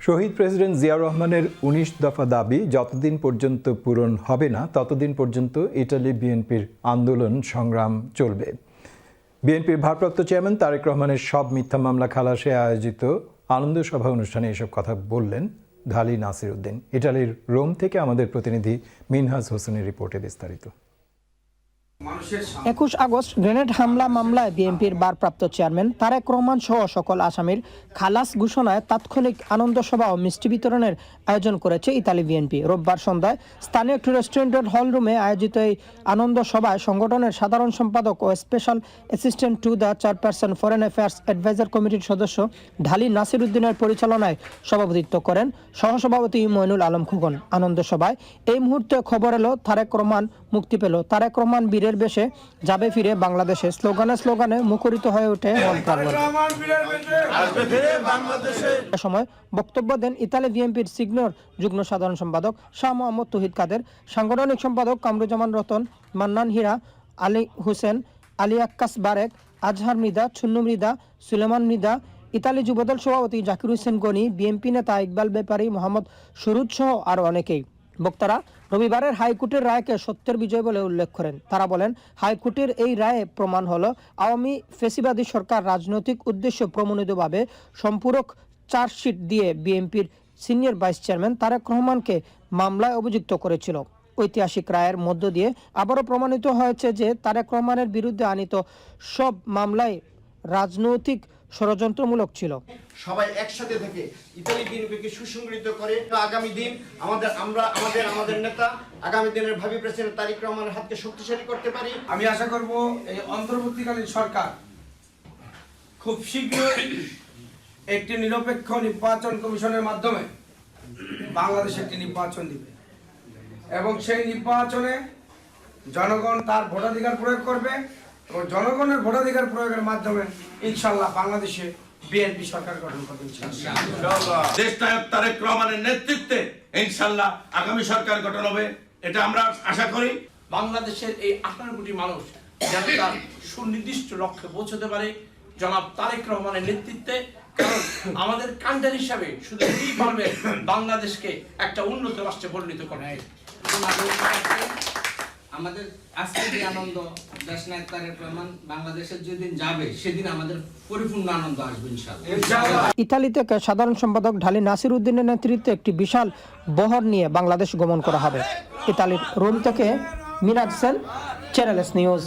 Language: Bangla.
শহীদ প্রেসিডেন্ট জিয়াউর রহমানের ১৯ দফা দাবি যতদিন পর্যন্ত পূরণ হবে না ততদিন পর্যন্ত ইটালি বিএনপির আন্দোলন সংগ্রাম চলবে। বিএনপির ভারপ্রাপ্ত চেয়ারম্যান তারেক রহমানের সব মিথ্যা মামলা খালাসে আয়োজিত আনন্দ সভা অনুষ্ঠানে এসব কথা বললেন ঢালী নাসির উদ্দিন। ইটালির রোম থেকে আমাদের প্রতিনিধি মিনহাজ হোসেনের রিপোর্টে বিস্তারিত। ২১ আগস্ট গ্রেনেড হামলা মামলায় বিএনপির ভারপ্রাপ্ত চেয়ারম্যান তারেক রহমান সহ সকল আসামির খালাস ঘোষণায় তাৎক্ষণিক আনন্দ সভা ও মিষ্টি বিতরণের আয়োজন করেছে ইতালি বিএনপি। রোববার সন্ধ্যায় স্থানীয় একটি রেস্টুরেন্টের হলরুমে আয়োজিত এই আনন্দ সভায় সংগঠনের সাধারণ সম্পাদক ও special assistant to the chairperson foreign affairs adviser কমিটির সদস্য ঢালী নাসির উদ্দিনের পরিচালনায় সভাপতিত্ব করেন সহসভাপতি মইনুল আলম খোকন। আনন্দ সভায় এই মুহূর্তে খবর এলো তারেক রহমান মুক্তি পেল। তারেক রহমান বীরের বেশে যাবে ফিরে বাংলাদেশে স্লোগানে মুখরিত হয়ে ওঠে এ সময় বক্তব্য দেন ইতালি বিএনপির সিনিয়র যুগ্ম সাধারণ সম্পাদক শাহ মোহাম্মদ তৌহিদ কাদের, সাংগঠনিক সম্পাদক কামরুজ্জামান রতন, মান্নান হীরা, আলী হোসেন, আলী আক্কাস বারেক, আজহার মৃদা, ছুন্নু মৃদা, সুলেমান মৃদা, ইতালি যুবদল সভাপতি জাকির হোসেন গনি, বিএনপি নেতা ইকবাল ব্যাপারী, মোহাম্মদ সুরুজ সহ আরও অনেকেই। বক্তারা রবিবারের হাইকোর্টের রায়কে সত্যের বিজয় বলে উল্লেখ করেন। তারা বলেন, হাইকোর্টের এই রায়ে প্রমাণ হলো আওয়ামী ফ্যাসিবাদী সরকার রাজনৈতিক উদ্দেশ্য প্রণোদিতভাবে সম্পূরক চার্জশিট দিয়ে বিএনপির সিনিয়র ভাইস চেয়ারম্যান তারেক রহমানকে মামলায় অভিযুক্ত করেছিল। ঐতিহাসিক রায়ের মধ্য দিয়ে আবারও প্রমাণিত হয়েছে যে তারেক রহমানের বিরুদ্ধে আনীত সব মামলায় রাজনৈতিক ষড়যন্ত্রমূলক ছিল। সবাই একসাথে থেকে ইতালি বিএনপিকে সুসংগঠিত করে আগামী দিন আমাদের নেতা আগামী দিনের ভাবি প্রেসিডেন্ট তারেক রহমানের হাতকে শক্তিশালী করতে পারি। আমি আশা করব এই অন্তর্বর্তীকালীন সরকার খুব শীঘ্রই একটি নিরপেক্ষ নির্বাচন কমিশনের মাধ্যমে বাংলাদেশে একটি নির্বাচন দিবে এবং সেই নির্বাচনে জনগণ তার ভোটাধিকার প্রয়োগ করবে এবং জনগণের ভোটাধিকার প্রয়োগের মাধ্যমে ইনশাআল্লাহ বাংলাদেশে বিএনপি সরকার গঠন করবে ইনশাআল্লাহ। দেশনায়ক তারেক রহমানের নেতৃত্বে ইনশাআল্লাহ আগামী সরকার গঠন হবে, এটা আমরা আশা করি। বাংলাদেশের এই 18 কোটি মানুষ যেন তার সুনির্দিষ্ট লক্ষ্যে পৌঁছতে পারে জনাব তারেক রহমানের নেতৃত্বে। কারণ আমাদের কান্ডার হিসাবে শুধু এই পারবে বাংলাদেশকে একটা উন্নত রাষ্ট্রে পরিণত করতে। আমাদের আজকে যে আনন্দ দেশনায়ক তারেক রহমান বাংলাদেশের যেদিন যাবে সেদিন আমাদের পরিপূর্ণ আনন্দ আসবে ইনশাআল্লাহ। ইতালি থেকে সাধারণ সম্পাদক ঢালী নাসির উদ্দিনের নেতৃত্বে একটি বিশাল বহর নিয়ে বাংলাদেশ গমন করা হবে। ইতালির রোম থেকে Miraj Sen, channel S news.